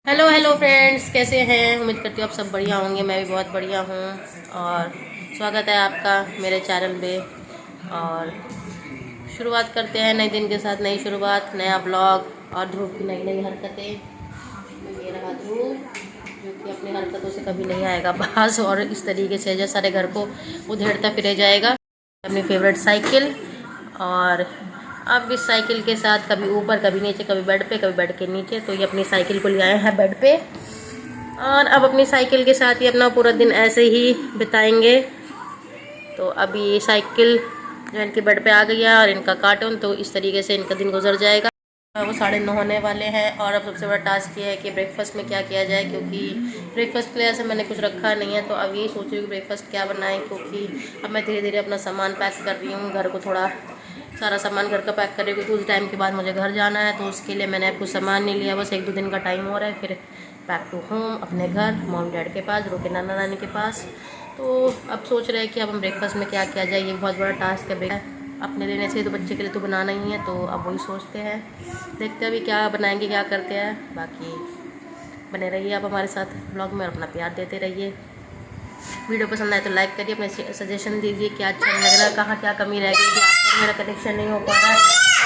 Hello hello friends, कैसे हैं। उम्मीद करती हूँ आप सब बढ़िया होंगे। मैं भी बहुत बढ़िया हूँ और स्वागत है आपका मेरे चैनल पे। और शुरुआत करते हैं नए दिन के साथ, नई शुरुआत, नया ब्लॉग और ध्रुव की नई नई हरकतें। तो ये रहा ध्रुव, जो कि अपनी हरकतों से कभी नहीं आएगा बाज, और इस तरीके से जो सारे घर को उधेड़ता फिरे जाएगा। अपनी फेवरेट साइकिल, और अब इस साइकिल के साथ कभी ऊपर कभी नीचे, कभी बेड पे कभी बेड के नीचे। तो ये अपनी साइकिल को ले आए हैं बेड पे, और अब अपनी साइकिल के साथ ही अपना पूरा दिन ऐसे ही बिताएंगे। तो अभी ये साइकिल जो इनके बेड पे आ गई है और इनका कार्टून, तो इस तरीके से इनका दिन गुजर जाएगा। वो 9:30 होने वाले हैं और अब सबसे बड़ा टास्क ये है कि ब्रेकफास्ट में क्या किया जाए, क्योंकि ब्रेकफास्ट के लिए ऐसे मैंने कुछ रखा नहीं है। तो अब यही सोच रही हूँ कि ब्रेकफास्ट क्या बनाएं, क्योंकि अब मैं धीरे धीरे अपना सामान पैक कर रही हूँ। घर को थोड़ा सारा सामान घर का पैक कर रही हूँ, क्योंकि उस टाइम के बाद मुझे घर जाना है। तो उसके लिए मैंने कुछ सामान नहीं लिया, बस 1-2 दिन का टाइम हो रहा है, फिर बैक टू होम, अपने घर, मॉम डैड के पास, रोके नाना नानी के पास। तो अब सोच रहे हैं कि अब हम ब्रेकफास्ट में क्या किया जाए। ये बहुत बड़ा टास्क है। अपने लेने से तो बच्चे के लिए तो बनाना ही है, तो अब वही सोचते हैं। देखते हैं अभी क्या बनाएंगे, क्या करते हैं। बाकी बने रहिए आप हमारे साथ ब्लॉग में और अपना प्यार देते रहिए। वीडियो पसंद आए तो लाइक करिए, अपने सजेशन दीजिए क्या अच्छा नहीं लग रहा है, कहाँ क्या कमी रह गई, आपका मेरा कनेक्शन नहीं हो पा रहा है।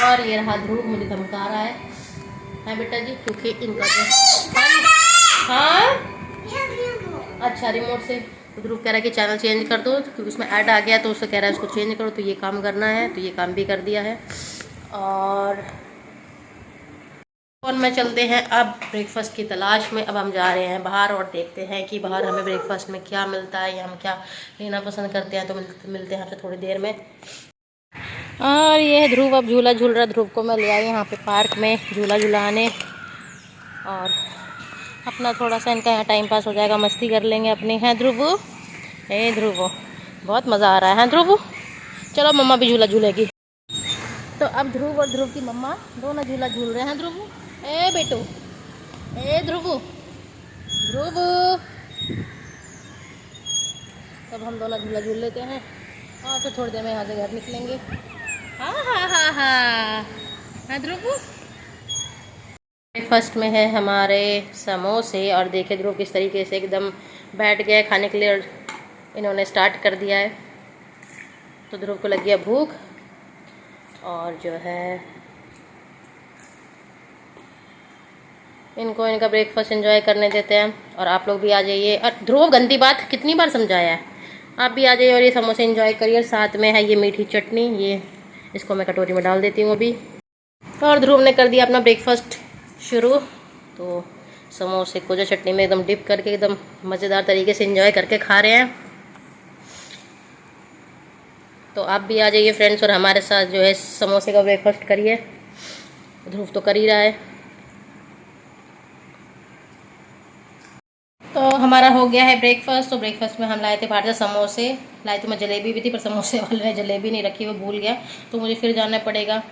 और ये रहा ध्रुव मुझे धमका रहा है बेटा जी, क्योंकि इनका जो हाँ अच्छा रिमोट से तो ध्रुव कह रहा है कि चैनल चेंज कर दो, क्योंकि उसमें ऐड आ गया, तो उससे कह रहा है उसको चेंज करो। तो ये काम करना है, तो ये काम भी कर दिया है। और मैं चलते हैं अब ब्रेकफास्ट की तलाश में। अब हम जा रहे हैं बाहर और देखते हैं कि बाहर हमें ब्रेकफास्ट में क्या मिलता है, या हम क्या लेना पसंद करते हैं। तो मिलते हैं आपसे थोड़ी देर में। और ये है ध्रुव अब झूला झूल रहा। ध्रुव को मैं ले आई यहाँ पे पार्क में झूला झूलाने, और अपना थोड़ा सा इनका यहाँ टाइम पास हो जाएगा, मस्ती कर लेंगे अपनी। हैं ध्रुव, हे ध्रुव, बहुत मज़ा आ रहा है ध्रुव। चलो मम्मा भी झूला झूलेगी। तो अब ध्रुव और ध्रुव की मम्मा दोनों झूला झूल रहे हैं। ध्रुव, ए बेटू, ए ध्रुव, ध्रुव। तब हम दोनों झूला झूल लेते हैं और फिर थोड़ी देर में यहाँ से घर निकलेंगे। हाँ हाँ हाँ हाँ हाँ ध्रुव। ब्रेकफास्ट में है हमारे समोसे, और देखिए ध्रुव किस तरीके से एकदम बैठ गया खाने के लिए, और इन्होंने स्टार्ट कर दिया है। तो ध्रुव को लग गया भूख, और जो है इनको इनका ब्रेकफास्ट एंजॉय करने देते हैं। और आप लोग भी आ जाइए। और ध्रुव, गंदी बात कितनी बार समझाया है, आप भी आ जाइए और ये समोसे एंजॉय करिए। साथ में है ये मीठी चटनी, ये इसको मैं कटोरी में डाल देती हूँ अभी। और ध्रुव ने कर दिया अपना ब्रेकफास्ट शुरू। तो समोसे को जो चटनी में एकदम डिप करके एकदम मज़ेदार तरीके से एंजॉय करके खा रहे हैं। तो आप भी आ जाइए फ्रेंड्स, और हमारे साथ जो है समोसे का ब्रेकफास्ट करिए। ध्रुव तो कर ही रहा है। तो हमारा हो गया है ब्रेकफास्ट। तो ब्रेकफास्ट में हम लाए थे बाहर से समोसे, लाए थे। मैं जलेबी भी थी, पर समोसे वाले ने जलेबी नहीं रखी, वो भूल गया, तो मुझे फिर जाना पड़ेगा।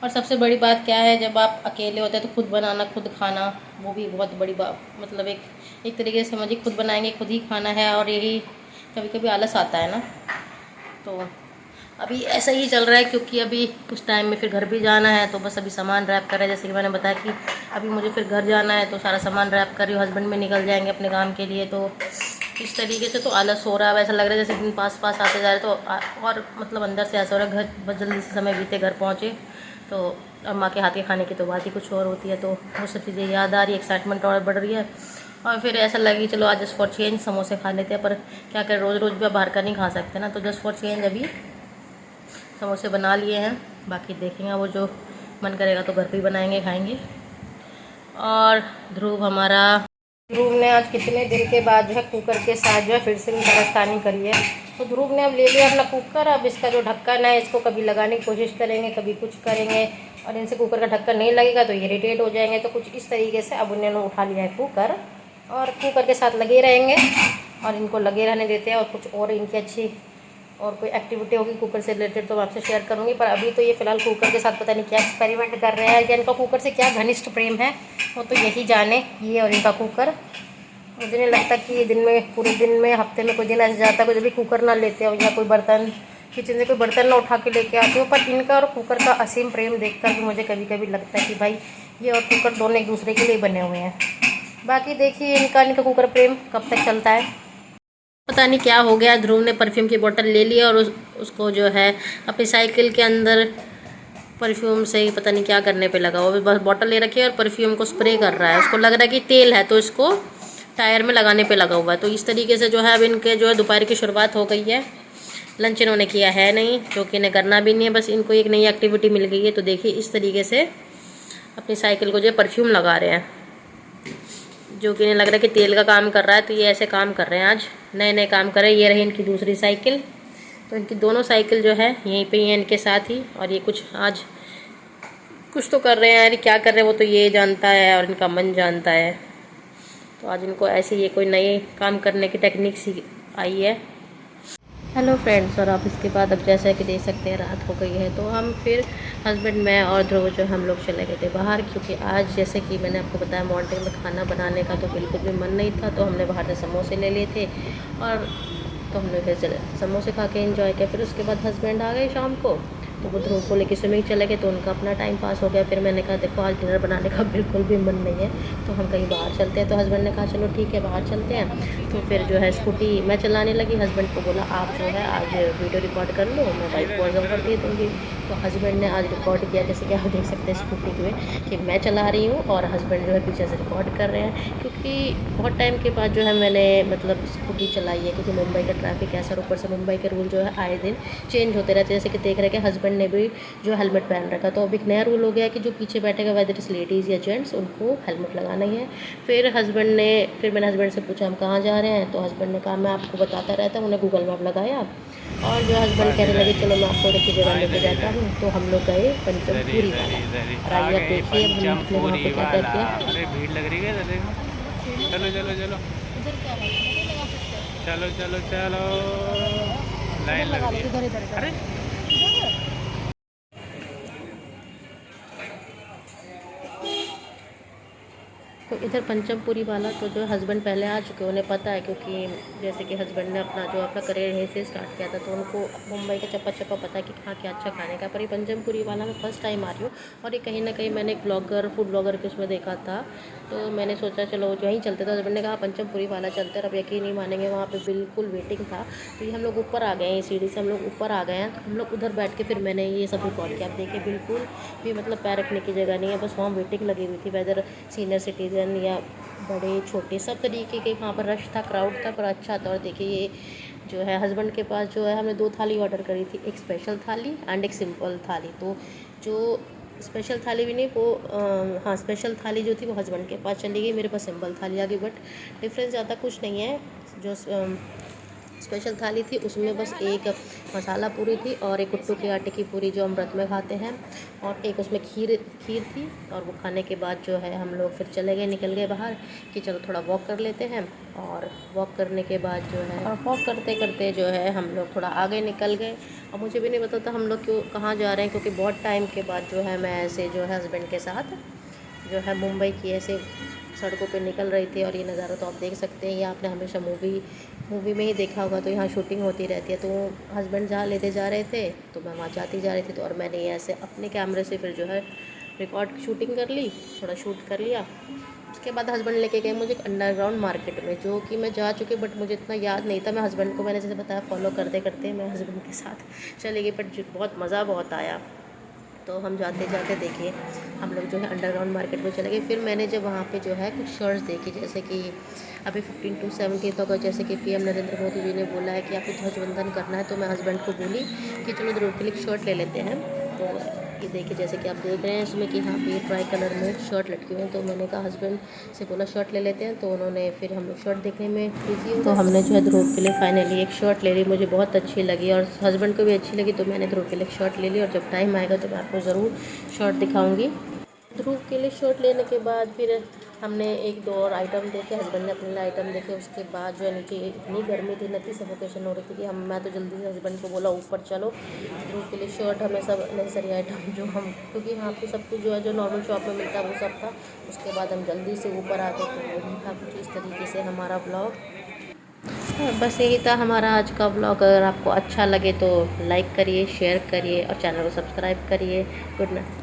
और सबसे बड़ी बात क्या है, जब आप अकेले होते हैं तो खुद बनाना खुद खाना, वो भी बहुत बड़ी बात, मतलब एक तरीके से समझिए खुद बनाएंगे खुद ही खाना है। और यही कभी कभी आलस आता है ना। तो अभी ऐसा ही चल रहा है, क्योंकि अभी कुछ टाइम में फिर घर भी जाना है। तो बस अभी सामान रैप कर रहे हैं, जैसे कि मैंने बताया कि अभी मुझे फिर घर जाना है, तो सारा सामान रैप कर रही हूँ। हस्बैंड भी निकल जाएंगे अपने काम के लिए। तो इस तरीके से तो आलस हो रहा है, वैसा लग रहा है जैसे दिन पास पास आते जा रहे। तो और मतलब अंदर से ऐसा हो रहा है घर बस जल्दी से समय बीते, घर पहुँचे। तो अम्मा के हाथ के खाने की तो बात ही कुछ और होती है। तो वो सब चीज़ें याद आ रही है, एक्साइटमेंट और बढ़ रही है। और फिर ऐसा लगी चलो आज जस्ट फॉर चेंज समोसे खा लेते हैं। पर क्या करें, रोज़ रोज़ भी आप बाहर का नहीं खा सकते ना। तो जस्ट फॉर चेंज अभी समोसे बना लिए हैं। बाकी देखेंगे, वो जो मन करेगा तो घर पे ही बनाएंगे, खाएंगे। और ध्रुव ने आज कितने दिन के बाद जो है कुकर के साथ जो है फिर से कारस्तानी करी है। तो ध्रुव ने अब ले लिया अपना कुकर। अब इसका जो ढक्कन है, इसको कभी लगाने की कोशिश करेंगे, कभी कुछ करेंगे, और इनसे कुकर का ढक्कन नहीं लगेगा तो इरिटेट हो जाएंगे। तो कुछ इस तरीके से अब उन्होंने उठा लिया है कुकर, और कुकर के साथ लगे रहेंगे, और इनको लगे रहने देते हैं। और कुछ और इनकी अच्छी और कोई एक्टिविटी होगी कुकर से रिलेटेड तो मैं आपसे शेयर करूँगी। पर अभी तो ये फ़िलहाल कुकर के साथ पता नहीं क्या एक्सपेरिमेंट कर रहे हैं, या इनका कुकर से क्या घनिष्ठ प्रेम है, वो तो यही जाने, ये और इनका कुकर। मुझे नहीं लगता कि ये दिन में, पूरे दिन में, हफ्ते में कोई दिन ऐसा जाता है कोई जब भी कुकर ना लेते हो, या कोई बर्तन किचन से कोई बर्तन ना उठा के लेके आते हो। पर इनका और कुकर का असीम प्रेम देखकर भी मुझे कभी कभी लगता है कि भाई ये और कुकर दोनों एक दूसरे के लिए बने हुए हैं। बाकी देखिए इनका कुकर प्रेम कब तक चलता है। पता नहीं क्या हो गया, ध्रुव ने परफ्यूम की बोतल ले ली और उसको जो है अपनी साइकिल के अंदर परफ्यूम से ही पता नहीं क्या करने पे लगा। वो भी बस बोतल ले रखी है और परफ्यूम को स्प्रे कर रहा है। उसको लग रहा है कि तेल है तो इसको टायर में लगाने पे लगा हुआ है। तो इस तरीके से जो है अब इनके जो है दोपहर की शुरुआत हो गई है। लंच इन्होंने किया है नहीं, जो कि इन्हें करना भी नहीं है, बस इनको एक नई एक्टिविटी मिल गई है। तो देखिए इस तरीके से अपनी साइकिल को जो है परफ्यूम लगा रहे हैं, जो कि इन्हें लग रहा है कि तेल का काम कर रहा है। तो ये ऐसे काम कर रहे हैं, आज नए नए काम कर रहे हैं। ये रही इनकी दूसरी साइकिल। तो इनकी दोनों साइकिल जो है यहीं पे ही है इनके साथ ही। और ये कुछ आज कुछ तो कर रहे हैं यार, क्या कर रहे हैं वो तो ये जानता है और इनका मन जानता है। तो आज इनको ऐसे ये कोई नए काम करने की टेक्निक सी आई है। हेलो फ्रेंड्स, और आप इसके बाद अब जैसा कि देख सकते हैं रात हो गई है। तो हम फिर हस्बैंड, मैं और ध्रुव जो हम लोग चले गए थे बाहर, क्योंकि आज जैसे कि मैंने आपको बताया मॉर्निंग में खाना बनाने का तो बिल्कुल भी मन नहीं था। तो हमने बाहर से समोसे ले लिए थे और तो हमने फिर समोसे खा के एंजॉय किया। फिर उसके बाद हस्बैंड आ गए शाम को, तो वो ध्रुव को लेकर स्विमिंग चले गए। तो उनका अपना टाइम पास हो गया। फिर मैंने कहा देखो आज डिनर बनाने का बिल्कुल भी मन नहीं है, तो हम कहीं बाहर चलते हैं। तो हस्बैंड ने कहा चलो ठीक है बाहर चलते हैं। तो फिर जो है स्कूटी मैं चलाने लगी। हस्बैंड को बोला आप जो है आज वीडियो रिकॉर्ड कर लो, मैं बाइक को कर दे दूँगी। तो हस्बैंड ने आज रिकॉर्ड किया, जैसे कि आप देख सकते हैं स्कूटी में कि मैं चला रही हूँ और हस्बैंड जो है पीछे से रिकॉर्ड कर रहे हैं। क्योंकि बहुत टाइम के बाद जो है मैंने मतलब स्कूटी चलाई है, क्योंकि मुंबई का ट्रैफिक ऐसा, ऊपर से मुंबई के रूल जो है आए दिन चेंज होते रहते हैं। जैसे कि देख रहे हैं कि हस्बैंड ने भी जो हेलमेट पहन रखा। तो अब एक नया रूल हो गया है कि जो पीछे बैठेगा वेदर इस लेडीज़ या जेंट्स, उनको हेलमेट लगाना ही है। फिर मैंने हस्बैंड से पूछा हम कहाँ जा रहे हैं। तो हस्बैंड ने कहा मैं आपको बताता रहता हूँ। उन्हें गूगल मैप लगाया और जो हस्बैंड कहने लगे चलो मैं आपको एक जगह लेके जाता हूँ। तो हम लोग गए पंचमपुरी वाला। और आइए आप देखिए हमने वहाँ पे क्या क्या किया। अरे भीड़ लग रही है, देखो चलो चलो चलो चलो चलो चलो, लाइन लग रही है। अरे तो इधर पंचमपुरी वाला तो जो हस्बैंड पहले आ चुके, उन्हें पता है, क्योंकि जैसे कि हस्बैंड ने अपना करियर यहीं से स्टार्ट किया था। तो उनको मुंबई का चप्पा चप्पा पता है कि कहाँ क्या अच्छा खाने का। पर ये पंचमपुरी वाला मैं फ़र्स्ट टाइम आ रही हूँ और ये कहीं ना कहीं मैंने एक फूड ब्लॉगर के उसमें देखा था। तो मैंने सोचा चलो यहीं चलते थे। हस्बैंड ने कहा पंचमपुरी वाला चलते हैं। अब यकीन नहीं मानेंगे, वहाँ पर बिल्कुल वेटिंग था। तो ये हम लोग ऊपर आ गए हैं, सीढ़ी से हम लोग ऊपर आ गए हैं। तो हम लोग उधर बैठ के फिर मैंने ये सब रिकॉर्ड किया। आप देखिए बिल्कुल भी मतलब पैर रखने की जगह नहीं है, बस वहाँ वेटिंग लगी हुई थी। वेदर सीनियर सिटीज़न या बड़े छोटे सब तरीके के वहाँ पर रश था, क्राउड था, पर अच्छा था। और देखिए ये जो है हस्बैंड के पास जो है हमने 2 थाली ऑर्डर करी थी, एक स्पेशल थाली एंड एक सिंपल थाली। तो जो स्पेशल थाली भी नहीं वो हाँ स्पेशल थाली जो थी वो हस्बैंड के पास चली गई, मेरे पास सिंपल थाली आ गई। बट डिफरेंस ज़्यादा कुछ नहीं है। जो स्पेशल थाली थी उसमें बस एक मसाला पूरी थी और एक कुट्टू के आटे की पूरी जो हम व्रत में खाते हैं, और एक उसमें खीर थी। और वो खाने के बाद जो है हम लोग फिर निकल गए बाहर कि चलो थोड़ा वॉक कर लेते हैं। और वॉक करने के बाद जो है और वॉक करते करते जो है हम लोग थोड़ा आगे निकल गए। और मुझे भी नहीं पता था हम लोग कहाँ जा रहे हैं, क्योंकि बहुत टाइम के बाद जो है मैं ऐसे जो है हस्बैंड के साथ जो है मुंबई की ऐसे सड़कों पे निकल रही थी। और ये नज़ारा तो आप देख सकते हैं, ये आपने हमेशा मूवी में ही देखा होगा। तो यहाँ शूटिंग होती रहती है। तो हस्बैंड जहाँ लेते जा रहे थे तो मैं वहाँ जाती जा रही थी। तो और मैंने ऐसे अपने कैमरे से फिर जो है रिकॉर्ड शूटिंग कर ली, थोड़ा शूट कर लिया। उसके बाद हस्बैंड लेके गए मुझे एक अंडरग्राउंड मार्केट में, जो कि मैं जा चुकी, बट मुझे इतना याद नहीं था। मैं हस्बैंड को मैंने जैसे बताया फॉलो करते करते मैं हस्बैंड के साथ चली गई, बट बहुत मज़ा बहुत आया। तो हम जाते जाते देखिए हम लोग जो है अंडरग्राउंड मार्केट में चले गए। फिर मैंने जब वहाँ पे जो है कुछ शर्ट्स देखी, जैसे कि अभी 15 to 17 अगस्त जैसे कि PM नरेंद्र मोदी जी ने बोला है कि आपको ध्वजवंदन करना है। तो मैं हस्बैंड को बोली कि चलो ध्रुव के लिए शर्ट ले लेते हैं। तो ये देखिए जैसे कि आप देख रहे हैं इसमें कि यहाँ पे ट्राई कलर में शर्ट लटकी हुई है। तो मैंने कहा हस्बैंड से बोला शर्ट ले लेते हैं। तो उन्होंने फिर हम लोग शर्ट देखने में बिजी, तो हमने जो है ध्रुव के लिए फाइनली एक शर्ट ले ली। मुझे बहुत अच्छी लगी और हस्बैंड को भी अच्छी लगी। तो मैंने ध्रुव के लिए शर्ट ले ली और जब टाइम आएगा तो मैं आपको ज़रूर शर्ट दिखाऊँगी। ध्रुव के लिए शर्ट लेने के बाद फिर हमने 1-2 और आइटम देखे, हस्बैंड ने अपने लिए आइटम देखे। उसके बाद जो है नीचे इतनी गर्मी थी, इतनी सफोकेशन हो रही थी कि मैं तो जल्दी से हस्बैंड को बोला ऊपर चलो, ध्रुव के लिए शर्ट हमें सब नेसेसरी आइटम जो हम, क्योंकि यहाँ पे सब कुछ जो है जो नॉर्मल शॉप में मिलता है वो सब था। उसके बाद हम जल्दी से ऊपर आ गए। तो वही था कुछ इस तरीके से हमारा ब्लॉग। बस यही था हमारा आज का ब्लॉग। अगर आपको अच्छा लगे तो लाइक करिए, शेयर करिए और चैनल को सब्सक्राइब करिए। Good night.